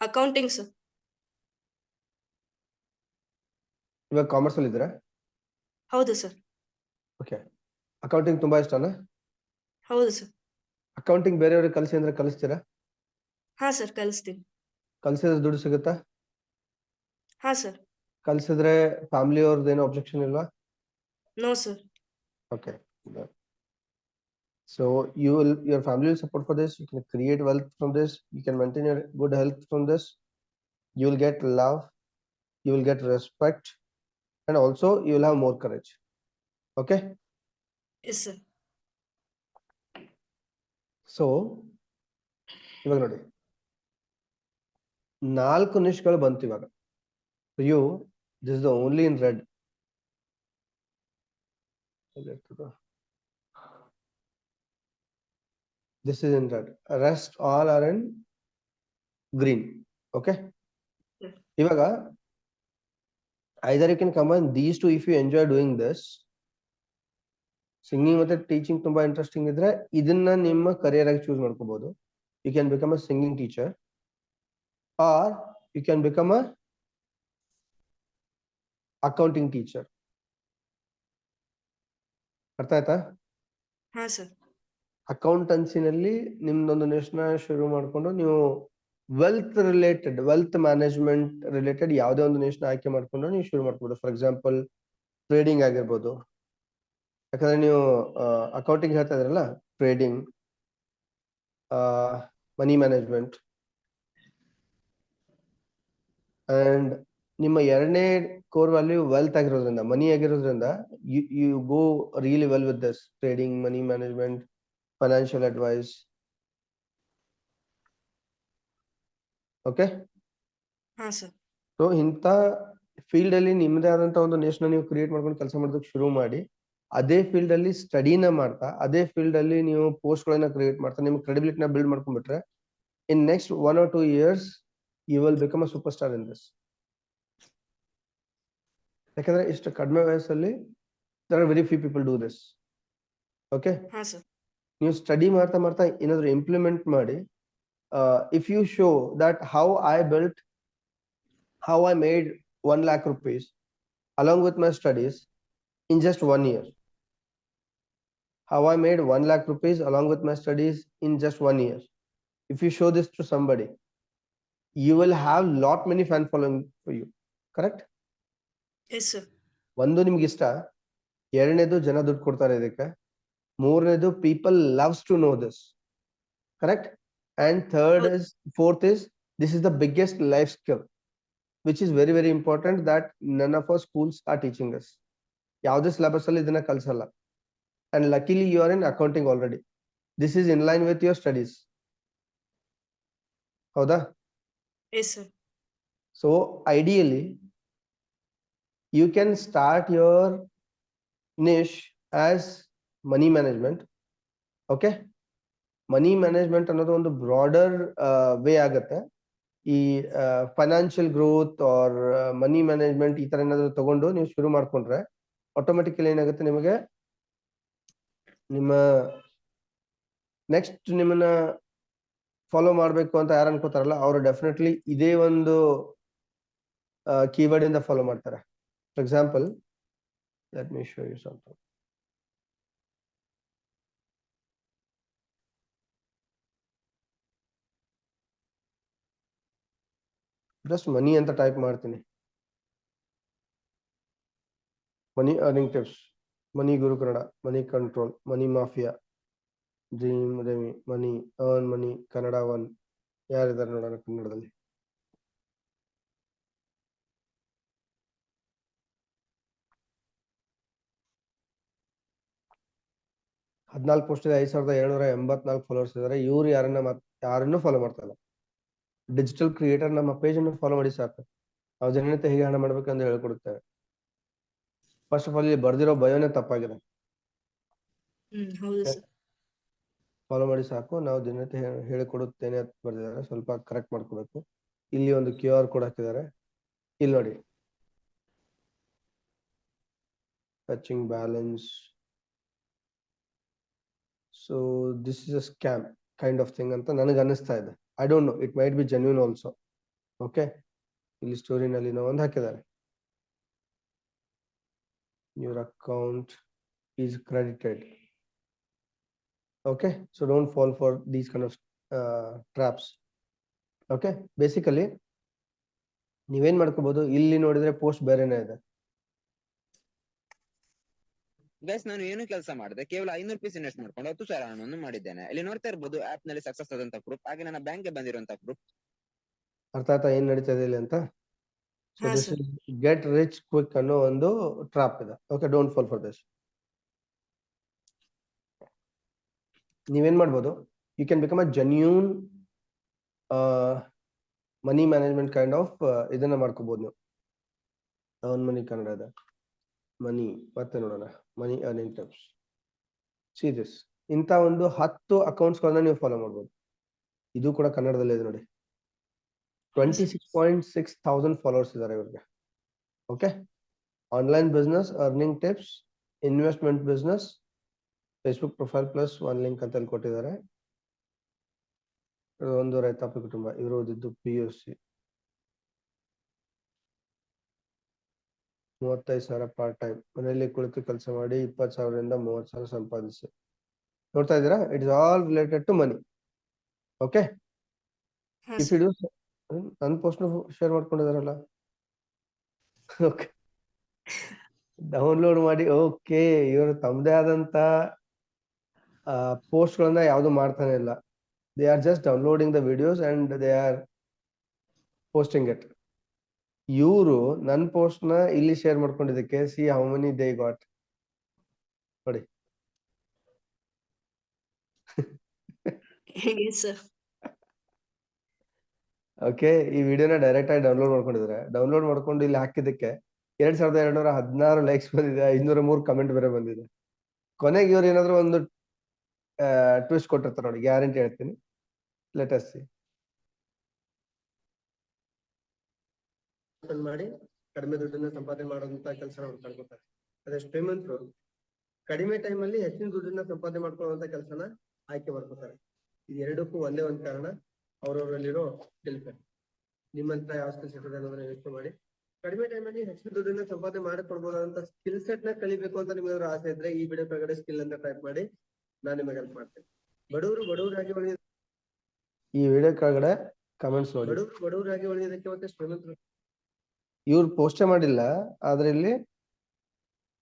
A: Accounting sir.
B: ಇವಾಗ ಕಾಮರ್ಸ್ ಅಲ್ಲಿ ಇದ್ದೀರಾ?
A: ಹೌದು ಸರ್.
B: ಓಕೆ, ಅಕೌಂಟಿಂಗ್ ತುಂಬಾ ಇಷ್ಟನಾ?
A: ಹೌದು ಸರ್.
B: ಅಕೌಂಟಿಂಗ್ ಬೇರೆಯವ್ರಿಗೆ ಕಲಿಸಿ ಅಂದ್ರೆ ಕಲಿಸ್ತೀರಾ?
A: ಹಾ ಸರ್, ಕಲಿಸ್ತೀನಿ.
B: ಕಲಿಸಿದ್ರೆ ದುಡ್ಡು ಸಿಗುತ್ತಾ?
A: ಹಾ ಸರ್.
B: ಕಲಿಸಿದ್ರೆ ಫ್ಯಾಮಿಲಿ ಅವ್ರದ್ದು ಏನೋ ಅಬ್ಜೆಕ್ಷನ್ ಇಲ್ವಾ?
A: No sir.
B: Okay. So your family will support for this. You can create wealth from this. You can maintain your good health from this. You will get love. You will get respect, and also you will have more courage. Okay.
A: Yes sir.
B: So ಇವಾಗ ನೋಡಿ, 4 ನಿಮಿಷಗಳು ಬಂತು ಇವಾಗ. For you, this is the only in red. This is in red. Rest all are in green. Okay. ಇವಾಗ either you can combine these two if you enjoy doing this. Singing ಮತ್ತೆ ಟೀಚಿಂಗ್ ತುಂಬಾ ಇಂಟ್ರೆಸ್ಟಿಂಗ್ ಇದ್ರೆ ಇದನ್ನ ನಿಮ್ಮ ಕರಿಯರ್ ಆಗಿ ಚೂಸ್ ಮಾಡ್ಕೋಬಹುದು. You can become a singing teacher or you can become a accounting teacher. ಅರ್ಥ ಆಯ್ತಾ?
A: ಹಾ ಸರ್.
B: ಅಕೌಂಟೆನ್ಸಿನಲ್ಲಿ ನಿಮ್ದೊಂದು ನಿಶ್ನ ಶುರು ಮಾಡ್ಕೊಂಡು ನೀವು ವೆಲ್ತ್ ಮ್ಯಾನೇಜ್ಮೆಂಟ್ ರಿಲೇಟೆಡ್ ಯಾವುದೇ ಒಂದು ನಿಶ್ನ ಆಯ್ಕೆ ಮಾಡ್ಕೊಂಡು ನೀವು ಶುರು ಮಾಡ್ಬೋದು. ಫಾರ್ ಎಕ್ಸಾಂಪಲ್ ಟ್ರೇಡಿಂಗ್ ಆಗಿರ್ಬೋದು. ಯಾಕಂದ್ರೆ ನೀವು ಅಕೌಂಟಿಂಗ್ ಹೇಳ್ತಾ ಇದ್ರಲ್ಲ, ಟ್ರೇಡಿಂಗ್, ಮನಿ ಮ್ಯಾನೇಜ್ಮೆಂಟ್, ಅಂಡ್ ನಿಮ್ಮ 2ನೇ ಕೋರ್ ವ್ಯಾಲ್ಯೂ ವೆಲ್ತ್ ಆಗಿರೋದ್ರಿಂದ, ಮನಿ ಆಗಿರೋದ್ರಿಂದ you go really well with this trading, money management, financial advice. Okay.
A: ಹಾ ಸರ್.
B: ಸೊ ಇಂಥ ಫೀಲ್ಡ್ ಅಲ್ಲಿ ನಿಮ್ಮದೇ ಆದಂತ ಒಂದು ನೇಷನ್ ನೀವು ಕ್ರಿಯೇಟ್ ಮಾಡ್ಕೊಂಡು ಕೆಲಸ ಮಾಡೋದಕ್ಕೆ ಶುರು ಮಾಡಿ, ಅದೇ ಫೀಲ್ಡ್ ಅಲ್ಲಿ ಸ್ಟಡಿನ ಮಾಡ್ತಾ, ಅದೇ ಫೀಲ್ಡ್ ಅಲ್ಲಿ ನೀವು ಪೋಸ್ಟ್ ಗಳನ್ನ ಕ್ರಿಯೇಟ್ ಮಾಡ್ತಾ ನಿಮ್ಮ ಕ್ರೆಡಿಬಿಲಿಟಿನ build ಮಾಡ್ಕೊಂಡ್ಬಿಟ್ರೆ in next 1 or 2 years you will become a superstar in this. ಯಾಕಂದ್ರೆ ಇಷ್ಟು ಕಡಿಮೆ ವಯಸ್ಸಲ್ಲಿ there are very few people do this. Okay.
A: ಹಾ ಸರ್.
B: ನೀವು ಸ್ಟಡಿ ಮಾಡ್ತಾ ಮಾಡ್ತಾ ಏನಾದ್ರು ಇಂಪ್ಲಿಮೆಂಟ್ ಮಾಡಿ, if you show that how I made 1 lakh rupees along with my studies in just 1 year, how I made 1 lakh rupees along with my studies in just 1 year. If you show this to somebody, you will have lot many fan following for you. Correct?
A: Yes sir.
B: ಒಂದು ನಿಮ್ಗೆ ಇಷ್ಟ, 2ನೇದು ಜನ ದುಡ್ಡು ಕೊಡ್ತಾರೆ ಇದಕ್ಕೆ, 3ನೇದು people loves to know this. Correct? And fourth is this is the biggest life skill which is very very important that none of our schools are teaching us. ಯಾವುದೇ ಸಿಲೆಬಸ್ ಅಲ್ಲಿ ಇದನ್ನ ಕಲಿಸಲ್ಲ. And luckily you are in accounting already. This is in line with your studies. ಹೌದಾ?
A: Yes sir.
B: So ideally you can start your niche as money management. Okay. Money management ಅನ್ನೋದು ಒಂದು ಬ್ರಾಡರ್ ವೇ ಆಗುತ್ತೆ. ಈ ಫೈನಾನ್ಷಿಯಲ್ ಗ್ರೋತ್ ಆರ್ ಮನಿ ಮ್ಯಾನೇಜ್ಮೆಂಟ್ ಈ ತರ ಏನಾದ್ರು ತಗೊಂಡು ನೀವು ಶುರು ಮಾಡ್ಕೊಂಡ್ರೆ ಆಟೋಮೆಟಿಕಲಿ ಏನಾಗುತ್ತೆ, ನಿಮಗೆ ನಿಮ್ಮ ನೆಕ್ಸ್ಟ್ ನಿಮ್ಮನ್ನ ಫಾಲೋ ಮಾಡ್ಬೇಕು ಅಂತ ಯಾರು ಅನ್ಕೋತಾರಲ್ಲ ಅವರು ಡೆಫಿನೆಟ್ಲಿ ಇದೇ ಒಂದು ಕೀವರ್ಡ್ ಇಂದ ಫಾಲೋ ಮಾಡ್ತಾರೆ. For example, let me show you something. Just money ಅಂತ ಟೈಪ್ ಮಾಡ್ತೀನಿ. Money earning tips, money Guru Kannada, money control, money mafia, dream ರೆಮಿ, ಮನಿ ಅರ್ನ್ ಮನಿ, ಕನ್ನಡ 1. ಯಾರಿದ್ದಾರೆ ನೋಡೋಣ ಕನ್ನಡದಲ್ಲಿ. ಹದಿನಾಲ್ಕು ಪೋಸ್ಟ್ ಇದೆ, 5784 ಫಾಲೋವರ್ಸ್ ಇದ್ದಾರೆ. ಇವ್ರು ಯಾರನ್ನೂ ಫಾಲೋ ಮಾಡ್ತಾ ಇಲ್ಲ. ಡಿಜಿಟಲ್ ಕ್ರಿಯೇಟರ್ ನಮ್ಮ ಪೇಜ್ ಅನ್ನು ಫಾಲೋ ಮಾಡಿ ಸಾಕು, ನಾವು ಜನತೆ ಹೇಗೆ ಹಣ ಮಾಡ್ಬೇಕಂತ ಹೇಳ್ಕೊಡುತ್ತೇವೆ. ಫಸ್ಟ್ ಆಫ್ ಆಲ್ ಇಲ್ಲಿ ಬರ್ದಿರೋ ಬಯೋನೇ ತಪ್ಪಾಗಿದೆ.
A: ಹೌದು ಸರ್.
B: ಫಾಲೋ ಮಾಡಿ ಸಾಕು. ನಾವು ದಿನನಿತ್ಯ ಹೇಳಿಕೊಡುತ್ತೇನೆ ಅಂತ ಬರ್ದಿದ್ದಾರೆ, ಸ್ವಲ್ಪ ಕರೆಕ್ಟ್ ಮಾಡ್ಕೋಬೇಕು. ಇಲ್ಲಿ ಒಂದು QR ಕೋಡ್ ಹಾಕಿದ್ದಾರೆ, ಇಲ್ಲಿ ನೋಡಿ, fetching balance. So this is a scam kind of thing ಅಂತ ನನಗೆ ಅನ್ನಿಸ್ತಾ ಇದೆ. I don't know, it might be genuine also. Okay, ಇಲ್ಲಿ ಸ್ಟೋರಿನಲ್ಲಿ ನಾವು ಒಂದು ಹಾಕಿದ್ದಾರೆ, your account is credited. Okay, so don't fall for these kind of traps. Okay, basically ನೀವೇನ್ ಮಾಡ್ಕೋಬಹುದು, ಇಲ್ಲಿ ನೋಡಿದ್ರೆ ಪೋಸ್ಟ್ ಬೇರೆನೇ ಇದೆ.
C: ಗೈಸ್, ನಾನು ಏನು ಕೆಲಸ ಮಾಡಿದೆ, ಕೇವಲ 500 ರೂಪಾಯಿ ಇನ್ವೆಸ್ಟ್ ಮಾಡ್ಕೊಂಡು 10,000 ಹಣವನ್ನು ಮಾಡಿದ್ದೇನೆ. ಇಲ್ಲಿ ನೋಡ್ತಾ ಇರಬಹುದು ಆಪ್ ನಲ್ಲಿ ಸಕ್ಸಸ್ ಆದಂತ ಪ್ರೂಫ್, ಹಾಗೆ ನನ್ನ ಬ್ಯಾಂಕ್ ಗೆ ಬಂದಿರುವಂತ ಪ್ರೂಫ್.
B: ಅರ್ಥ ಆಯ್ತಾ ಏನ್ ನಡೀತಾ ಇದೆ ಇಲ್ಲಿ ಅಂತ? ಸೊ
A: ಹಾ
B: this
A: sir.
B: Is get rich quick ಅನ್ನೋ ಒಂದು ಟ್ರಾಪ್ ಇದೆ. Okay, don't fall for this. ನೀವೇನ್ ಮಾಡ್ಬೋದು, you can become a genuine money management kind of ಇದನ್ನ ಮಾಡ್ಕೋಬಹುದು ನೀವು. ಅರ್ನ್ ಮನಿ ಕನ್ನಡ ಇದೆ, ಮನಿ, ಮತ್ತೆ ನೋಡೋಣ, ಮನಿ ಅರ್ನಿಂಗ್ ಟಿಪ್ಸ್. ಸಿ ದಿಸ್, ಇಂತ ಒಂದು 10 ಅಕೌಂಟ್ಸ್ ಗಳನ್ನ ನೀವು ಫಾಲೋ ಮಾಡ್ಬೋದು. ಇದು ಕೂಡ ಕನ್ನಡದಲ್ಲೇ ಇದೆ ನೋಡಿ. 26.6 thousand ಫಾಲೋವರ್ಸ್ ಇದ್ದಾರೆ ಇವ್ರಿಗೆ. Okay, online business, earning tips, investment business, Facebook profile plus 1 link ಅಂತ ಇಲ್ಲಿ ಕೊಟ್ಟಿದ್ದಾರೆ. ಒಂದು ರೈತಾಪಿ ಕುಟುಂಬ, ಇವರು ಓದಿದ್ದು PUC. 35,000 ಪಾರ್ಟ್ ಟೈಮ್, ಮನೆಯಲ್ಲಿ ಕುಳಿತು ಕೆಲಸ ಮಾಡಿ 20,000ರಿಂದ 30,000 ಸಂಪಾದಿಸಿ. ನೋಡ್ತಾ ಇದ್ದೀರಾ, it is all related to money. Okay,
A: ಹಾ
B: ಇಫ್
A: ಸರ್.
B: ಯು ಡೂ, ನನ್ನ ಪೋಸ್ಟ್ ಶೇರ್ ಮಾಡ್ಕೊಂಡಿದಾರಲ್ಲ. ಓಕೆ, ಡೌನ್ಲೋಡ್ ಮಾಡಿ. ಓಕೆ, ಇವರು ತಮ್ಮದೇ ಆದಂತ ಪೋಸ್ಟ್ ಗಳನ್ನ ಯಾವ್ದು ಮಾಡ್ತಾನೆ ಇಲ್ಲ. They are just downloading the videos and they are posting it. ಇವರು ನನ್ನ ಪೋಸ್ಟ್ ನ ಇಲ್ಲಿ ಶೇರ್ ಮಾಡ್ಕೊಂಡಿದ್ದಕ್ಕೆ see how many they got ನೋಡಿ.
A: Yes sir.
B: ಓಕೆ, ಈ ವಿಡಿಯೋನ ಡೈರೆಕ್ಟ್ ಆಗಿ ಡೌನ್ಲೋಡ್ ಮಾಡ್ಕೊಂಡಿದ್ದಾರೆ. ಡೌನ್ಲೋಡ್ ಮಾಡ್ಕೊಂಡು ಇಲ್ಲಿ ಹಾಕಿದ್ದಕ್ಕೆ 2,216 ಲೈಕ್ಸ್ ಬಂದಿದೆ, 503 ಕಮೆಂಟ್ ಬೇರೆ ಬಂದಿದೆ. ಕೊನೆಗೆ ಇವ್ರು ಏನಾದ್ರು ಒಂದು ಟ್ವಿಸ್ಟ್ ಕೊಟ್ಟಿರ್ತಾರೆ ನೋಡಿ, ಗ್ಯಾರಂಟಿ ಹೇಳ್ತೀನಿ. Let us see. ಮಾಡಿ ಕಡಿಮೆ ದುಡ್ಡನ್ನ ಸಂಪಾದನೆ ಮಾಡುವಂತ ಕೆಲಸ ಮಾಡ್ಕೊತಾರೆ. ಅದೇ ಶ್ರೀಮಂತರು ಕಡಿಮೆ ಟೈಮ್ ಅಲ್ಲಿ ಹೆಚ್ಚಿನ ದುಡ್ಡನ್ನ ಸಂಪಾದನೆ ಮಾಡ್ಕೊಳ್ಳುವಂತ ಕೆಲಸನ ಆಯ್ಕೆ ಮಾಡ್ಕೊತಾರೆ. ಇದು ಎರಡಕ್ಕೂ ಒಂದೇ ಒಂದು ಕಾರಣ, ಅವ್ರವರಲ್ಲಿರೋ ಸ್ಕಿಲ್ ಸೆಟ್. ನಿಮ್ಮಂತ ಯಾವ ಸ್ಕಿಲ್ ಸೆಟ್ ಇದೆ ಅನ್ನೋದನ್ನ ಯೋಚನೆ ಮಾಡಿ. ಕಡಿಮೆ ಟೈಮ್ ಅಲ್ಲಿ ಹೆಚ್ಚಿನ ದುಡ್ಡನ್ನ ಸಂಪಾದನೆ ಮಾಡಿಕೊಡ್ಬೋದಂತ ಸ್ಕಿಲ್ ಸೆಟ್ ನ ಕಲಿಬೇಕು ಅಂತ ನಿಮ್ಗೆ ಆಸೆ ಇದ್ರೆ ಈ ವಿಡಿಯೋ ಕೆಳಗಡೆ ಸ್ಕಿಲ್ ಅಂತ ಟೈಪ್ ಮಾಡಿ, ನಾನು ನಿಮಗೆ ಹೆಲ್ಪ್ ಮಾಡ್ತೇನೆ. ಬಡವರಾಗಿ ಉಳಿದ ಈ ವಿಡಿಯೋ ಕೆಳಗಡೆ ಕಮೆಂಟ್ಸ್ ನೋಡಿ. ಬಡವರಾಗಿ ಉಳಿಯೋದಕ್ಕೆ ಮತ್ತೆ ಶ್ರೀಮಂತರು ಇವ್ರು ಪೋಸ್ಟೇ ಮಾಡಿಲ್ಲ, ಆದ್ರೆ ಇಲ್ಲಿ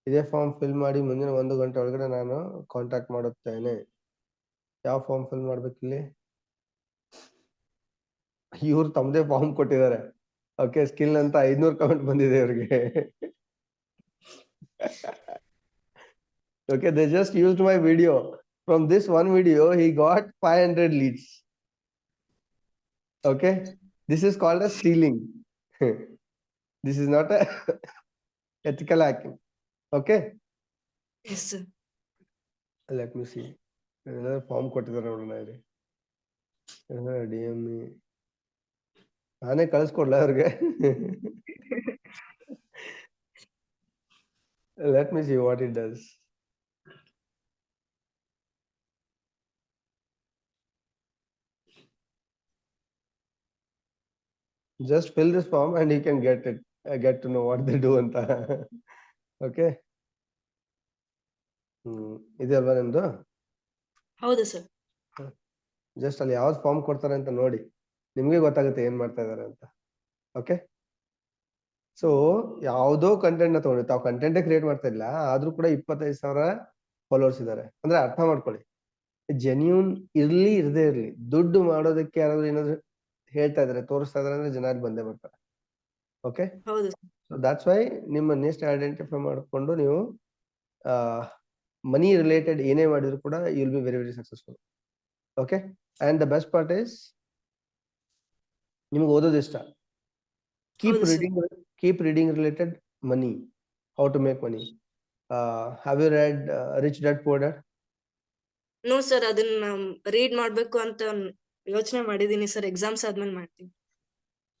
B: ಇದೇ ಫಾರ್ಮ್ ಫಿಲ್ ಮಾಡಿ ಮುಂದಿನ 1 ಗಂಟೆ ಒಳಗಡೆ ನಾನು ಕಾಂಟ್ಯಾಕ್ಟ್ ಮಾಡುತ್ತೇನೆ. ಯಾವ ಫಾರ್ಮ್ ಫಿಲ್ ಮಾಡ್ಬೇಕಿಲ್ಲಿ? ಇವ್ರು ತಮ್ಮದೇ ಫಾರ್ಮ್ ಕೊಟ್ಟಿದ್ದಾರೆ. ಓಕೆ, ಸ್ಕಿಲ್ ಅಂತ 500 ಕಮೆಂಟ್ ಬಂದಿದೆ ಇವ್ರಿಗೆ. Okay, they just used my video. From this one video, he got 500 leads. Okay, this is called as stealing. This is not a ethical hacking. Okay,
A: yes sir.
B: let me see. Another form ಕೊಟ್ಟಿದ್ದಾರೆ ನೋಡೋಣ ಇಲ್ಲಿ. DME ನಾನೇ ಕಳಿಸ್ಕೊಡ್ಲ ಅವ್ರಿಗೆ? Let me see what it does. Just fill this form and you can get to know what they do anta. Okay, ಇದೆ ಅಲ್ವಾ ನಿಮ್ದು?
A: ಹೌದು ಸರ್.
B: ಜಸ್ಟ್ ಅಲ್ಲಿ ಯಾವ್ದು ಫಾರ್ಮ್ ಕೊಡ್ತಾರೆ ಅಂತ ನೋಡಿ, ನಿಮ್ಗೆ ಗೊತ್ತಾಗುತ್ತೆ ಏನ್ ಮಾಡ್ತಾ ಇದಾರೆ ಅಂತ. ಓಕೆ, ಸೊ ಯಾವ್ದೋ ಕಂಟೆಂಟ್ ನ ತಗೊಂಡು ತಾವು ಕಂಟೆಂಟ್ ಕ್ರಿಯೇಟ್ ಮಾಡ್ತಾ ಇಲ್ಲ, ಆದ್ರೂ ಕೂಡ 25,000 ಫಾಲೋವರ್ಸ್ ಇದಾರೆ ಅಂದ್ರೆ ಅರ್ಥ ಮಾಡ್ಕೊಳ್ಳಿ. ಜೆನ್ಯೂನ್ ಇರ್ಲಿ ಇರದೇ ಇರ್ಲಿ, ದುಡ್ಡು ಮಾಡೋದಕ್ಕೆ ಯಾರಾದ್ರೂ ಏನಾದ್ರು ಹೇಳ್ತಾ ಇದಾರೆ, ತೋರಿಸ್ತಾ ಇದಾರೆ ಅಂದ್ರೆ ಜನ ಅಲ್ಲಿ ಬಂದೇ ಬರ್ತಾರೆ. ಓಕೆ,
A: ಹೌದು
B: ಸೊ ದಟ್ಸ್ ವೈ ನಿಮ್ಮ ನೆಕ್ಸ್ಟ್ ಐಡೆಂಟಿಫೈ ಮಾಡ್ಕೊಂಡು ನೀವು ಮನಿ ರಿಲೇಟೆಡ್ ಏನೇ ಮಾಡಿದ್ರು ಕೂಡ you will be very very successful. Okay, and the best part is ನಿಮ್ಗೆ ಓದೋದು ಇಷ್ಟ, keep reading related money, how to make money. Have you read Rich Dad Poor Dad?
A: No sir, ಅದನ್ನ ರೀಡ್ ಮಾಡ್ಬೇಕು ಅಂತ ಯೋಚನೆ ಮಾಡಿದೀನಿ ಸರ್. ಎಕ್ಸಾಮ್ಸ್ ಆದ್ಮೇಲೆ ಮಾಡ್ತೀನಿ.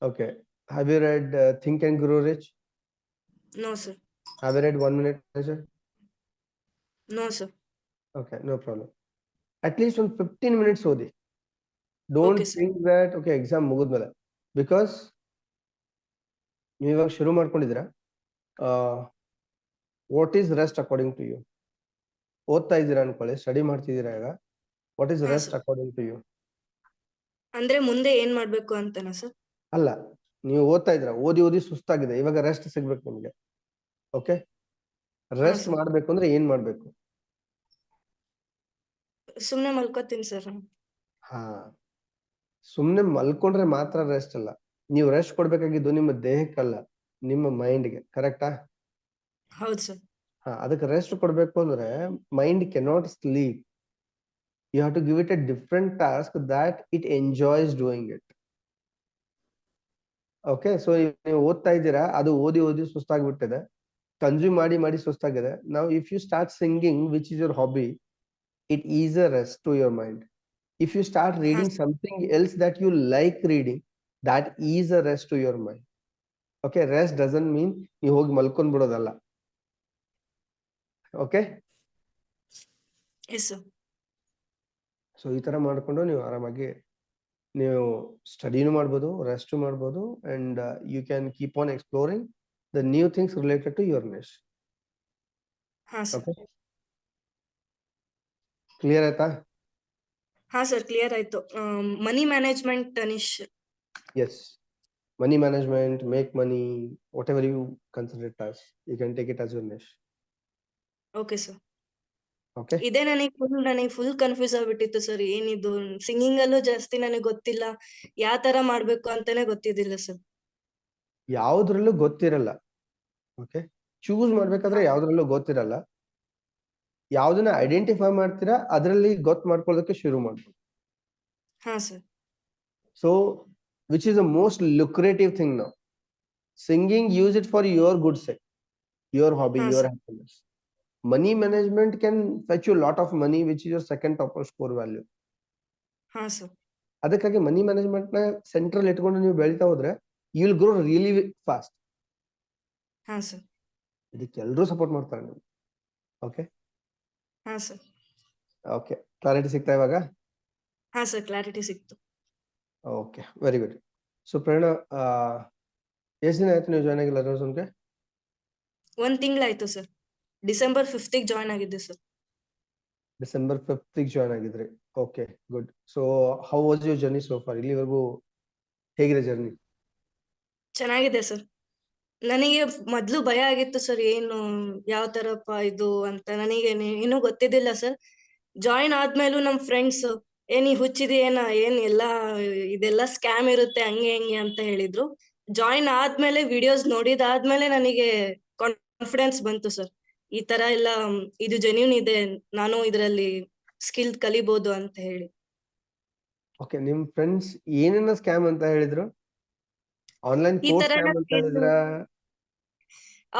B: Okay. Have you read Think and Grow Rich?
A: No sir.
B: Have you read 1 Minute Manager?
A: No sir.
B: Okay, no problem. At least ಒಂದು 15 minutes ಓದಿ. Don't
A: Okay, sir.
B: think that okay exam ಮುಗಿದ್ಮೇಲೆ, because ನೀವು ಇವಾಗ ಶುರು ಮಾಡ್ಕೊಂಡಿದ್ದೀರಾ. What is rest according to you? ಓದ್ತಾ ಇದ್ದೀರಾ ಅನ್ಕೊಳ್ಳಿ, ಸ್ಟಡಿ ಮಾಡ್ತಿದ್ದೀರಾ ಈಗ. ವಾಟ್ ಈಸ್
A: ಹಾ,
B: rest
A: sir.
B: According to you?
A: ಅಂದ್ರೆ ಮುಂದೆ ಏನ್ ಮಾಡ್ಬೇಕು ಅಂತನಾ ಸರ್?
B: ಅಲ್ಲ, ನೀವು ಓದ್ತಾ ಇದ್ದೀರಾ, ಓದಿ ಸುಸ್ತಾಗಿದೆ, ಇವಾಗ ರೆಸ್ಟ್ ಸಿಗ್ಬೇಕು ನಿಮ್ಗೆ. Okay, rest
A: sir.
B: ಮಾಡ್ಬೇಕು ಅಂದ್ರೆ ಏನ್ ಮಾಡ್ಬೇಕು?
A: ಸುಮ್ನೆ ಮಲ್ಕೋತೀನಿ ಸರ್.
B: ಹಾ, ಸುಮ್ನೆ ಮಲ್ಕೊಂಡ್ರೆ ಮಾತ್ರ ರೆಸ್ಟ್ ಅಲ್ಲ. ನೀವು ರೆಸ್ಟ್ ಕೊಡ್ಬೇಕಾಗಿದ್ದು ನಿಮ್ಮ ದೇಹಕ್ಕಲ್ಲ, ನಿಮ್ಮ ಮೈಂಡ್ಗೆ. ಕರೆಕ್ಟಾ?
A: ಹೌದು ಸರ್.
B: ಹಾ, ಅದಕ್ಕೆ ರೆಸ್ಟ್ ಕೊಡ್ಬೇಕು ಅಂದ್ರೆ mind cannot sleep. You have to give it a different task that it enjoys doing it. Okay, so ನೀವು ಓದ್ತಾ ಇದ್ದೀರಾ, ಅದು ಓದಿ ಸುಸ್ತಾಗ್ಬಿಟ್ಟಿದೆ, ಕನ್ಸ್ಯೂಮ್ ಮಾಡಿ ಸುಸ್ತಾಗಿದೆ. ನಾವು if you start singing, which is your hobby, it is a rest to your mind. If you start reading something else that you like reading, that is a rest to your mind. Okay, rest doesn't mean you ಹೋಗಿ ಮಲ್ಕೊಂಡ್ ಬಿಡೋದಲ್ಲ. Okay,
A: yes sir.
B: ಸೊ ಈ ತರ ಮಾಡ್ಕೊಂಡು ನೀವು ಆರಾಮಾಗಿ ನೀವು ಸ್ಟಡಿನೂ ಮಾಡ್ಬೋದು, ರೆಸ್ಟ್ ಮಾಡ್ಬೋದು, and you can keep on exploring the new things related to your niche.
A: ಹಾ ಸರ್.
B: ಓಕೆ, ಕ್ಲಿಯರ್ ಆಯ್ತಾ?
A: ಹಾ ಸರ್, ಕ್ಲಿಯರ್ ಆಯ್ತು. Money management niche.
B: Yes, money management, make money, whatever you consider it as, you can take it as your niche.
A: Okay sir.
B: Okay,
A: ಇದೇ ನನಗೆ ಫುಲ್ ಕನ್ಫ್ಯೂಸ್ ಆಗ್ಬಿಟ್ಟಿತ್ತು ಸರ್. ಏನಿದು ಸಿಂಗಿಂಗ್ ಅಲ್ಲೂ ಜಾಸ್ತಿ ನನಗೆ ಗೊತ್ತಿಲ್ಲ, ಯಾವ ತರ ಮಾಡ್ಬೇಕು ಅಂತಾನೆ ಗೊತ್ತಿದ್ದಿಲ್ಲ ಸರ್.
B: ಯಾವ್ದ್ರಲ್ಲೂ ಗೊತ್ತಿರಲ್ಲ. ಓಕೆ, ಚೂಸ್ ಮಾಡ್ಬೇಕಾದ್ರೆ ಯಾವ್ದ್ರಲ್ಲೂ ಗೊತ್ತಿರಲ್ಲ. ಯಾವ್ದನ್ನ ಐಡೆಂಟಿಫೈ ಮಾಡ್ತೀರಾ ಅದರಲ್ಲಿ ಗೊತ್ತು ಮಾಡ್ಕೊಳ್ಳೋದಕ್ಕೆ ಶುರು ಮಾಡ್ಬೋದು.
A: ಹಾ sir.
B: So which is the most lucrative thing now? Singing, use it for your good sake, your hobby, your happiness. Money management can fetch you lot of money, which is your second top score value.
A: ಹಾ ಸರ್.
B: ಅದಕ್ಕಾಗಿ ಮನಿ ಮ್ಯಾನೇಜ್ಮೆಂಟ್ ನ ಸೆಂಟ್ರಲ್ ಇಟ್ಕೊಂಡು ನೀವು ಬೆಳಿತಾ ಹೋದ್ರೆ you will grow really fast.
A: ಹಾ ಸರ್.
B: ಇದಕ್ಕೆ ಎಲ್ಲರೂ ಸಪೋರ್ಟ್ ಮಾಡ್ತಾರೆ ನೀವು. ಓಕೆ.
A: ಹಾ ಸರ್.
B: ಓಕೆ, ಕ್ಲಾರಿಟಿ ಸಿಗ್ತಾ ಇವಾಗ?
A: ಹಾ ಸರ್, ಕ್ಲಾರಿಟಿ ಸಿಕ್ತು.
B: Okay, very good. So Prerana, ಎಷ್ಟು ದಿನ ಆಯ್ತು ನೀವು ಜಾಯ್ನ್ ಆಗಿಲ್ಲ ರೋಸನ್ಗೆ?
A: 1 ತಿಂಗಳಾಯ್ತು ಸರ್. ಡಿಸೆಂಬರ್ 5th ಜಾಯ್ನ್ ಆಗಿದ್ದೆ ಸರ್.
B: ಡಿಸೆಂಬರ್ 5th ಜಾಯ್ನ್ ಆಗಿದ್ರಿ. Okay, good. So how was your journey so far? ಇಲ್ಲಿವರೆಗೂ ಹೇಗಿದೆ ಜರ್ನಿ?
A: ಚೆನ್ನಾಗಿದೆ ಸರ್. ನನಗೆ ಮೊದ್ಲು ಭಯ ಆಗಿತ್ತು ಸರ್, ಏನು ಯಾವ ತರಪ್ಪ ಇದು ಅಂತ. ನನಗೆ ಏನೂ ಗೊತ್ತಿದ್ದಿಲ್ಲ ಸರ್. ಜಾಯಿನ್ ಆದ್ಮೇಲೂ ನಮ್ ಫ್ರೆಂಡ್ಸ್ ಏನ್ ಹುಚ್ಚಿದೇನ, ಏನ್ ಇದೆಲ್ಲ ಸ್ಕ್ಯಾಮ್ ಇರುತ್ತೆ ಹಂಗೆ ಹೆಂಗೆ ಅಂತ ಹೇಳಿದ್ರು. ಜಾಯಿನ್ ಆದ್ಮೇಲೆ ವಿಡಿಯೋಸ್ ನೋಡಿದಾದ್ಮೇಲೆ ನನಗೆ ಕಾನ್ಫಿಡೆನ್ಸ್ ಬಂತು ಸರ್. ಈ ತರ ಎಲ್ಲ ಇದು ಜೆನ್ಯೂನ್ ಇದೆ, ನಾನು ಇದರಲ್ಲಿ ಸ್ಕಿಲ್ ಕಲಿಬಹುದು ಅಂತ ಹೇಳಿ.
B: ಓಕೆ, ನಿಮ್ ಫ್ರೆಂಡ್ಸ್ ಏನೇನ ಸ್ಕ್ಯಾಮ್ ಅಂತ ಹೇಳಿದ್ರು? ಆನ್ಲೈನ್
A: ಈ
B: ಕೋರ್ಸ್
A: ತರ
B: ಸ್ಕ್ಯಾಮ್ ಅಂತ ಹೇಳಿದ್ರ?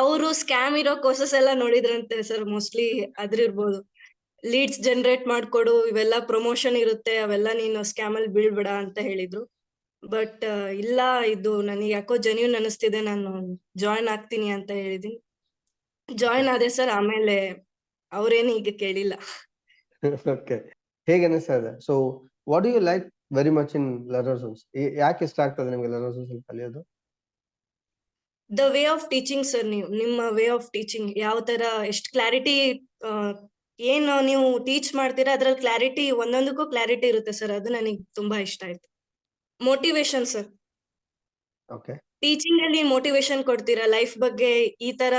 A: ಅವರು ಸ್ಕ್ಯಾಮ್ ಇರೋ ಕೋರ್ಸಸ್ ಎಲ್ಲ ನೋಡಿದ್ರಂತೆ ಸರ್. ಮೋಸ್ಟ್ಲಿ ಅದ್ರಿರ್ಬೋದು. ಲೀಡ್ಸ್ ಜನರೇಟ್ ಮಾಡ್ಕೊಡು, ಇವೆಲ್ಲ ಪ್ರಮೋಷನ್ ಇರುತ್ತೆ, ಅವೆಲ್ಲ ನೀನು ಸ್ಕ್ಯಾಮ್ ಅಲ್ಲಿ ಬೀಳ್ಬೇಡ ಅಂತ ಹೇಳಿದ್ರು. ಬಟ್ ಇಲ್ಲ, ಇದು ನನಗೆ ಯಾಕೋ ಜೆನ್ಯೂನ್ ಅನಿಸ್ತಿದೆ, ನಾನು ಜಾಯಿನ್ ಆಗ್ತೀನಿ ಅಂತ ಹೇಳಿದೀನಿ. ಜಾಯಿನ್ ಆದೆ ಸರ್. ಆಮೇಲೆ ಅವ್ರೇನು ಈಗ ಕೇಳಿಲ್ಲ.
B: ಓಕೆ, ಹೇಗೆ ಅನಿಸ್ತಾ ಇದೆ? So what do you like very much in learners? ಯಾಕೆ ಇಷ್ಟ ಆಗ್ತದೆ ನಿಮ್ಗೆ ಲರ್ನರ್ಸ್ ಕಲಿಯೋದು?
A: The way of teaching sir. ನಿಮ್ಮ ವೇ ಆಫ್ ಟೀಚಿಂಗ್ ಯಾವ ತರ, ಎಷ್ಟು ಕ್ಲಾರಿಟಿ, ಏನು ನೀವು ಟೀಚ್ ಮಾಡ್ತೀರಾ ಅದ್ರಲ್ಲಿ ಕ್ಲಾರಿಟಿ, ಒಂದೊಂದಕ್ಕೂ ಕ್ಲಾರಿಟಿ ಇರುತ್ತೆ ಸರ್. ಅದು ನನಗೆ ತುಂಬಾ ಇಷ್ಟ ಆಯ್ತು. Motivation sir.
B: ಓಕೆ,
A: ಟೀಚಿಂಗ್ ಅಲ್ಲಿ ಮೋಟಿವೇಶನ್ ಕೊಡ್ತೀರಾ ಲೈಫ್ ಬಗ್ಗೆ. ಈ ತರ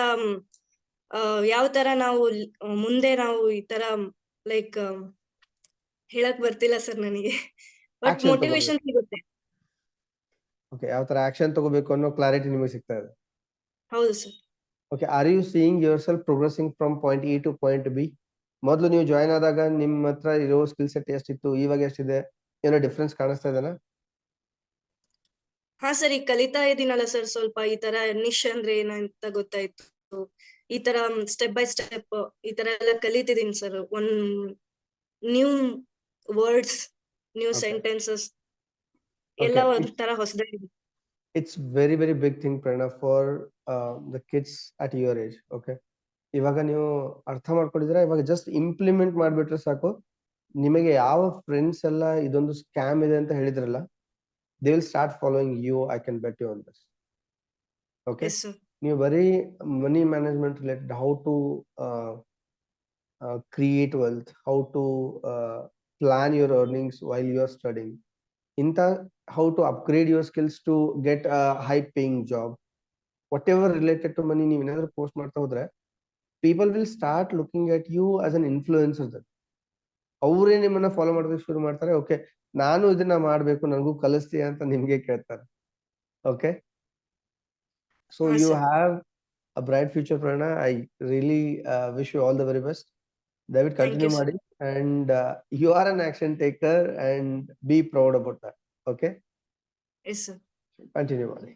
A: ಯಾವ ತರ ನಾವು ಮುಂದೆ ನಾವು ಈ ತರ ಲೈಕ್ ಹೇಳಕ್ ಬರ್ತಿಲ್ಲ ಸರ್ ನನಗೆ, ಬಟ್
B: Action
A: ಮೋಟಿವೇಶನ್ ಸಿಗುತ್ತೆ.
B: ಓಕೆ, ಯಾವ ತರ ಆಕ್ಷನ್ ತಗೋಬೇಕು ಅನ್ನೋ ಕ್ಲಾರಿಟಿ ನಿಮಗೆ ಸಿಗ್ತಾ ಇದೆ.
A: ಹೌದು sir.
B: Okay, are you seeing yourself progressing from point A to point B? ಮೊದಲು ನೀವು ಜಾಯ್ನ್ ಆದಾಗ ನಿಮ್ಮ ಹತ್ರ ಇರೋ ಸ್ಕಿಲ್ ಸೆಟ್ ಎಷ್ಟಿತ್ತು, ಇವಾಗ ಎಷ್ಟಿದೆ? ಏನೋ ಡಿಫ್ರೆನ್ಸ್ ಕಾಣಿಸ್ತಾ ಇದೆನಾ?
A: ಹಾ ಸರ್, ಈಗ ಕಲಿತಾ ಇದೀನಲ್ಲ ಸರ್, ಸ್ವಲ್ಪ ಈ ತರ ನಿಶ್ ಅಂದ್ರೆ ಏನಂತ ಗೊತ್ತಾಯ್ತು. ಈ ತರ ಸ್ಟೆಪ್ ಬೈ ಸ್ಟೆಪ್ ಈ ತರ ಎಲ್ಲ ಕಲಿತಿದೀನಿ sir. New words, new
B: Okay.
A: Sentences ಎಲ್ಲ
B: Okay.
A: ಒಂಥರ ಹೊಸದಾಗಿದೆ.
B: It's very very big thing, Prerna, for the kids at your age. Okay. ಇವಾಗ ನೀವು ಅರ್ಥ ಮಾಡ್ಕೊಂಡಿದ್ರೆ ಇವಾಗ ಜಸ್ಟ್ ಇಂಪ್ಲಿಮೆಂಟ್ ಮಾಡ್ಬಿಟ್ರೆ ಸಾಕು. ನಿಮಗೆ ಯಾವ ಫ್ರೆಂಡ್ಸ್ ಎಲ್ಲ ಇದೊಂದು ಸ್ಕ್ಯಾಮ್ ಇದೆ ಅಂತ ಹೇಳಿದ್ರಲ್ಲ, they will start following you. I can bet you on this. Okay.
A: Yes sir.
B: ನೀವು ಬರೀ money management related, how to create wealth, how to plan your earnings while you are studying, ಇಂತ how to upgrade your skills to get a high paying job, whatever related to money ನೀವು ಏನಾದ್ರು ಪೋಸ್ಟ್ ಮಾಡ್ತಾ ಹೋದ್ರೆ, people will start looking at you as an influencer. ಅವರೇ ನಿಮ್ಮನ್ನ ಫಾಲೋ ಮಾಡೋದಕ್ಕೆ ಶುರು ಮಾಡ್ತಾರೆ. ಓಕೆ, ನಾನು ಇದನ್ನ ಮಾಡ್ಬೇಕು, ನನಗೂ ಕಲಿಸ್ತೀಯ ಅಂತ ನಿಮ್ಗೆ ಕೇಳ್ತಾರೆ. ಓಕೆ. ಸೊ
A: ಹಾ
B: you
A: sir.
B: Have a bright future, Prerna. I really wish you all the very best. ದಯವಿಟ್ಟು
A: Thank
B: ಕಂಟಿನ್ಯೂ
A: you, sir.
B: ಮಾಡಿ, and you are an action taker and be proud about that. Okay,
A: yes sir.
B: Continue ಮಾಡಿ.